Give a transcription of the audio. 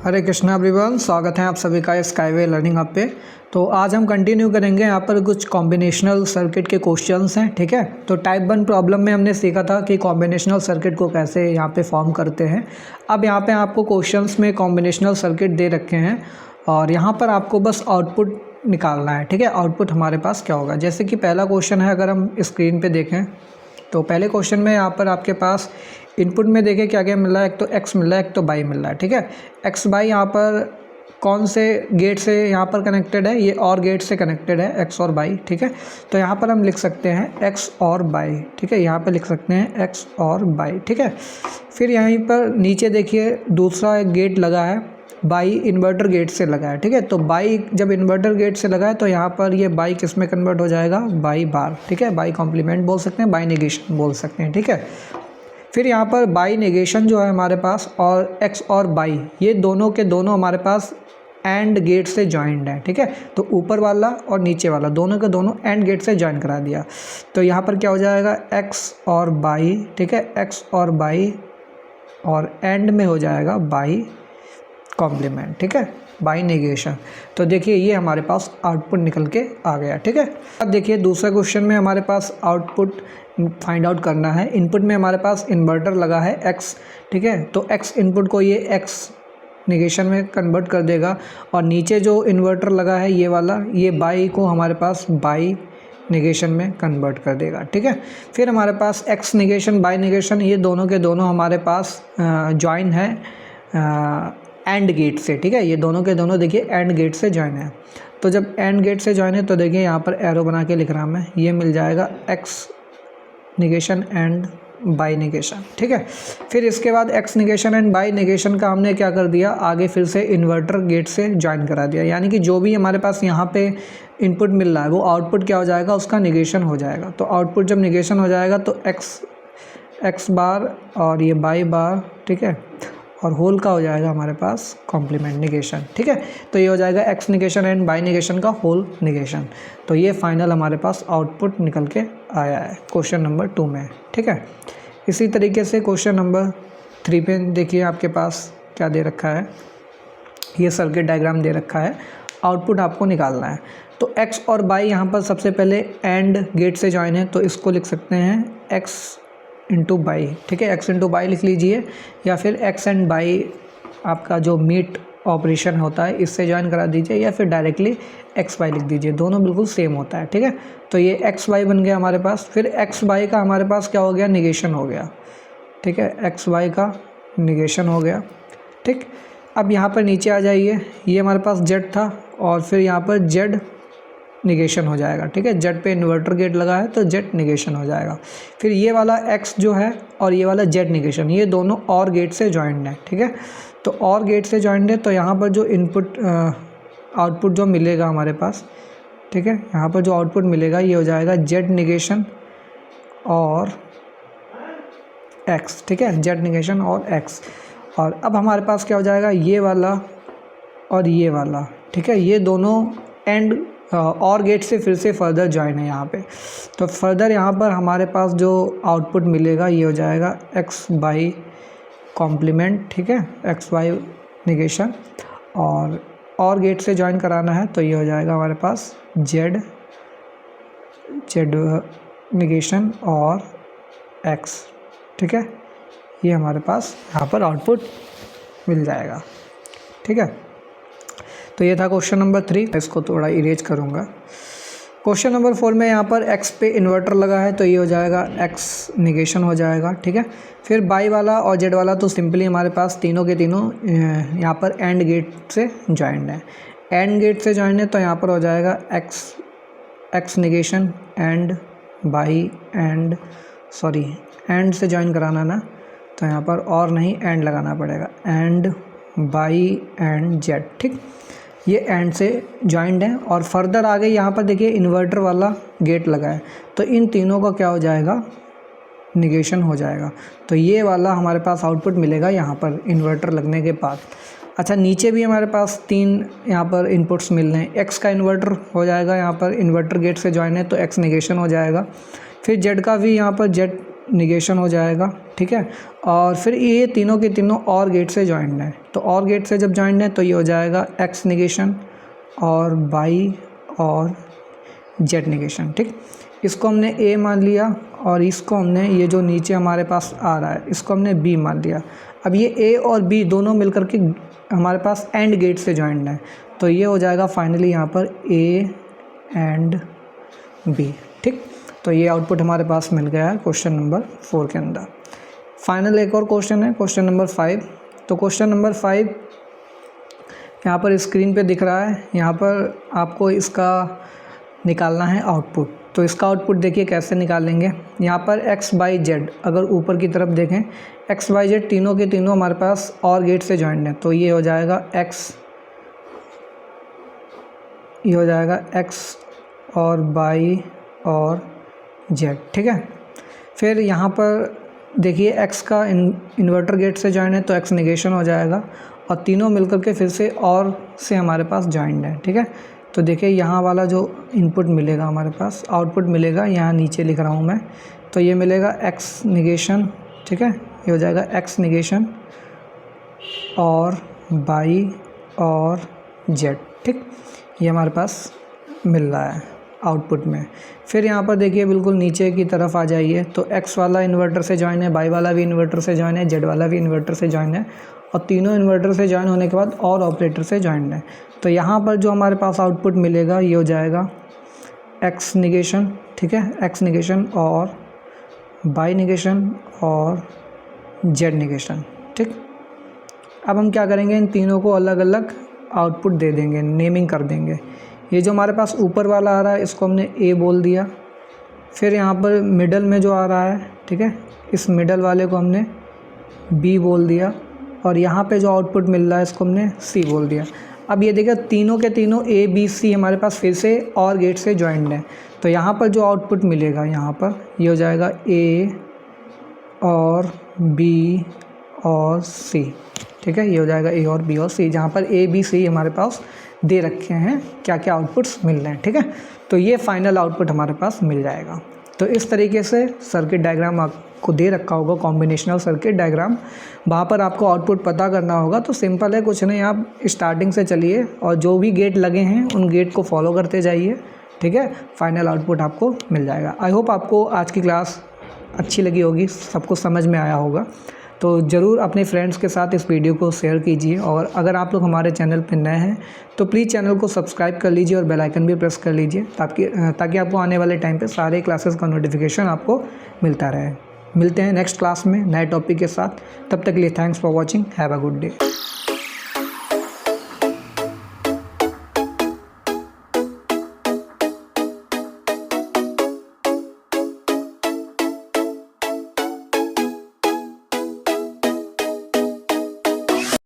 हरे Krishna everyone, स्वागत है आप सभी का स्काईवे लर्निंग हब पे। तो आज हम कंटिन्यू करेंगे यहाँ पर कुछ कॉम्बिनेशनल सर्किट के क्वेश्चंस हैं, ठीक है। तो टाइप 1 प्रॉब्लम में हमने सीखा था कि कॉम्बिनेशनल सर्किट को कैसे यहाँ पे फॉर्म करते हैं। अब यहाँ पे आपको क्वेश्चंस में कॉम्बिनेशनल सर्किट दे रखे हैं और यहाँ पर आपको बस आउटपुट निकालना है, ठीक है। आउटपुट हमारे पास क्या होगा, जैसे कि पहला क्वेश्चन है, अगर हम स्क्रीन पर देखें तो पहले क्वेश्चन में यहाँ पर आपके पास इनपुट में देखें क्या क्या मिल रहा है। एक तो x मिल रहा है, एक तो y मिल रहा है, ठीक है। x y यहाँ पर कौन से गेट से यहाँ पर कनेक्टेड है, ये और गेट से कनेक्टेड है, x और y, ठीक है। तो यहाँ पर हम लिख सकते हैं x और y, ठीक है। यहाँ पर लिख सकते हैं x और y, ठीक है। फिर यहीं पर नीचे देखिए दूसरा एक गेट लगा है, बाई इन्वर्टर गेट से लगा है, ठीक है। तो बाई जब इन्वर्टर गेट से लगा है तो यहाँ पर ये बाई किस में कन्वर्ट हो जाएगा, बाई बार, ठीक है। बाई कॉम्प्लीमेंट बोल सकते हैं, बाई नेगेशन बोल सकते हैं, ठीक है। फिर यहाँ पर बाई नेगेशन जो है हमारे पास और एक्स और बाई, ये दोनों के दोनों हमारे पास एंड गेट से जॉइंड है, ठीक है। तो ऊपर वाला और नीचे वाला दोनों के दोनों एंड गेट से जॉइन करा दिया। तो यहाँ पर क्या हो जाएगा, एक्स और बाई, ठीक है। एक्स और बाई और एंड में हो जाएगा बाई कॉम्प्लीमेंट, ठीक है, बाई नेगेशन। तो देखिए ये हमारे पास आउटपुट निकल के आ गया, ठीक है। अब देखिए दूसरे क्वेश्चन में हमारे पास आउटपुट फाइंड आउट करना है। इनपुट में हमारे पास इन्वर्टर लगा है x, ठीक है। तो x इनपुट को ये x नेगेशन में कन्वर्ट कर देगा और नीचे जो इन्वर्टर लगा है ये वाला, ये बाई को हमारे पास बाई नेगेशन में कन्वर्ट कर देगा, ठीक है। फिर हमारे पास x नेगेशन बाई नेगेशन, ये दोनों के दोनों हमारे पास जॉइन है एंड गेट से, ठीक है। ये दोनों के दोनों देखिए एंड गेट से जॉइन है। तो जब एंड गेट से जॉइन है तो देखिए यहाँ पर एरो बना के लिख रहा हूँ मैं, ये मिल जाएगा x negation and by negation, ठीक है। फिर इसके बाद x negation and by negation का हमने क्या कर दिया, आगे फिर से इन्वर्टर गेट से ज्वाइन करा दिया। यानी कि जो भी हमारे पास यहाँ पे इनपुट मिल रहा है वो आउटपुट क्या हो जाएगा, उसका निगेशन हो जाएगा। तो आउटपुट जब निगेशन हो जाएगा तो x बार और ये बाई बार, ठीक है, और होल का हो जाएगा हमारे पास कॉम्प्लीमेंट निगेशन, ठीक है। तो ये हो जाएगा x negation and by negation का होल निगेशन। तो ये फाइनल हमारे पास आउटपुट निकल के आया है क्वेश्चन नंबर 2 में, ठीक है। इसी तरीके से क्वेश्चन नंबर 3 पे देखिए आपके पास क्या दे रखा है, ये सर्किट डायग्राम दे रखा है, आउटपुट आपको निकालना है। तो x और y यहाँ पर सबसे पहले एंड गेट से जॉइन है, तो इसको लिख सकते हैं x इंटू बाई, ठीक है। x इंटू बाई लिख लीजिए, या फिर x एंड बाई आपका जो मीट ऑपरेशन होता है इससे ज्वाइन करा दीजिए, या फिर डायरेक्टली एक्स वाई लिख दीजिए, दोनों बिल्कुल सेम होता है, ठीक है। तो ये एक्स वाई बन गया हमारे पास। फिर एक्स वाई का हमारे पास क्या हो गया, निगेशन हो गया, ठीक है। एक्स वाई का निगेशन हो गया, ठीक। अब यहाँ पर नीचे आ जाइए, ये हमारे पास जेड था और फिर यहाँ पर जेड निगेशन हो जाएगा, ठीक है। जेड पे इन्वर्टर गेट लगा है तो जेड निगेशन हो जाएगा। फिर ये वाला एक्स जो है और ये वाला जेड निगेशन, ये दोनों और गेट से जॉइंड है, ठीक है। तो और गेट से जॉइंड है तो यहाँ पर जो इनपुट आउटपुट जो मिलेगा हमारे पास, ठीक है, यहाँ पर जो आउटपुट मिलेगा ये हो जाएगा जेड निगेशन और एक्स, ठीक है, जेड निगेशन और एक्स। और अब हमारे पास क्या हो जाएगा, ये वाला और ये वाला, ठीक है, ये दोनों एंड और गेट से फिर से फर्दर जॉइन है यहाँ पे। तो फर्दर यहाँ पर हमारे पास जो आउटपुट मिलेगा ये हो जाएगा एक्स बाई कॉम्प्लीमेंट, ठीक है, एक्स वाई निगेशन, और गेट से जॉइन कराना है तो ये हो जाएगा हमारे पास जेड निगेशन और एक्स, ठीक है। ये हमारे पास यहाँ पर आउटपुट मिल जाएगा, ठीक है। तो ये था क्वेश्चन नंबर 3, इसको थोड़ा इरेज करूँगा। क्वेश्चन नंबर 4 में यहाँ पर x पे इन्वर्टर लगा है तो ये हो जाएगा x निगेशन हो जाएगा, ठीक है। फिर बाई वाला और जेड वाला तो सिंपली हमारे पास तीनों के तीनों यहाँ पर एंड गेट से जॉइंड है। एंड गेट से जॉइंड है तो यहाँ पर हो जाएगा x negation and by and and से जॉइन कराना ना, तो यहाँ पर और नहीं एंड लगाना पड़ेगा, एंड बाई एंड जेड, ठीक। ये एंड से जॉइंड है और फर्दर आगे यहाँ पर देखिए इन्वर्टर वाला गेट लगा है तो इन तीनों का क्या हो जाएगा, निगेशन हो जाएगा। तो ये वाला हमारे पास आउटपुट मिलेगा यहाँ पर इन्वर्टर लगने के बाद। अच्छा, नीचे भी हमारे पास 3 यहाँ पर इनपुट्स मिल रहे हैं। एक्स का इन्वर्टर हो जाएगा, यहाँ पर इन्वर्टर गेट से जॉइन है तो एक्स निगेशन हो जाएगा। फिर जेड का भी यहाँ पर जेड निगेशन हो जाएगा, ठीक है। और फिर ये तीनों के तीनों और गेट से जॉइंड है, तो और गेट से जब जॉइंड है तो ये हो जाएगा एक्स निगेशन और बाई और जेड निगेशन। ठीक, इसको हमने ए मान लिया और इसको हमने, ये जो नीचे हमारे पास आ रहा है इसको हमने बी मान लिया। अब ये ए और बी दोनों मिलकर के हमारे पास एंड गेट से जॉइंड है, तो ये हो जाएगा फाइनली यहाँ पर ए एंड बी। ठीक, तो ये आउटपुट हमारे पास मिल गया है क्वेश्चन नंबर 4 के अंदर। फाइनल एक और क्वेश्चन है, क्वेश्चन नंबर 5। तो क्वेश्चन नंबर 5 यहाँ पर स्क्रीन पे दिख रहा है। यहाँ पर आपको इसका निकालना है आउटपुट। तो इसका आउटपुट देखिए कैसे निकालेंगे। यहाँ पर x बाई जेड, अगर ऊपर की तरफ देखें x बाई जेड तीनों के तीनों हमारे पास और गेट से जॉइंट है, तो ये हो जाएगा x और बाई और जेड। ठीक है, फिर यहाँ पर देखिए x का इन्वर्टर गेट से जॉइंट है तो x निगेशन हो जाएगा और तीनों मिलकर के फिर से और से हमारे पास जॉइंट है। ठीक है, तो देखिए यहाँ वाला जो इनपुट मिलेगा हमारे पास, आउटपुट मिलेगा, यहाँ नीचे लिख रहा हूँ मैं, तो ये मिलेगा x निगेशन। ठीक है, ये हो जाएगा x निगेशन और बाई और जेड। ठीक, ये हमारे पास मिल रहा है आउटपुट में। फिर यहाँ पर देखिए बिल्कुल नीचे की तरफ आ जाइए, तो x वाला इन्वर्टर से जॉइन है, बाई वाला भी इन्वर्टर से जॉइन है, जेड वाला भी इन्वर्टर से जॉइन है और तीनों इन्वर्टर से जॉइन होने के बाद और ऑपरेटर से जॉइन है। तो यहाँ पर जो हमारे पास आउटपुट मिलेगा ये हो जाएगा x निगेशन। ठीक है, x निगेशन और बाई निगेशन और जेड निगेशन। ठीक, अब हम क्या करेंगे, इन तीनों को अलग अलग आउटपुट दे देंगे, नेमिंग कर देंगे। ये जो हमारे पास ऊपर वाला आ रहा है इसको हमने ए बोल दिया। फिर यहाँ पर मिडल में जो आ रहा है, ठीक है, इस मिडल वाले को हमने बी बोल दिया और यहाँ पे जो आउटपुट मिल रहा है इसको हमने सी बोल दिया। अब ये देखिए तीनों के तीनों ए बी सी हमारे पास फिर से और गेट से जॉइंड है, तो यहाँ पर जो आउटपुट मिलेगा यहाँ पर ये हो जाएगा ए और बी और सी। ठीक है, ये हो जाएगा ए और बी और सी, जहाँ पर ए बी सी हमारे पास दे रखे हैं क्या क्या आउटपुट्स मिल रहे हैं। ठीक है, तो ये फाइनल आउटपुट हमारे पास मिल जाएगा। तो इस तरीके से सर्किट डायग्राम आपको दे रखा होगा, कॉम्बिनेशनल सर्किट डायग्राम, वहाँ पर आपको आउटपुट पता करना होगा। तो सिंपल है, कुछ नहीं, आप स्टार्टिंग से चलिए और जो भी गेट लगे हैं उन गेट को फॉलो करते जाइए। ठीक है, फाइनल आउटपुट आपको मिल जाएगा। आई होप आपको आज की क्लास अच्छी लगी होगी, सबको समझ में आया होगा। तो ज़रूर अपने फ्रेंड्स के साथ इस वीडियो को शेयर कीजिए और अगर आप लोग हमारे चैनल पर नए हैं तो प्लीज़ चैनल को सब्सक्राइब कर लीजिए और बेल आइकन भी प्रेस कर लीजिए ताकि आपको आने वाले टाइम पे सारे क्लासेस का नोटिफिकेशन आपको मिलता रहे। मिलते हैं नेक्स्ट क्लास में नए टॉपिक के साथ, तब तक के लिए thanks for watching, have a good day.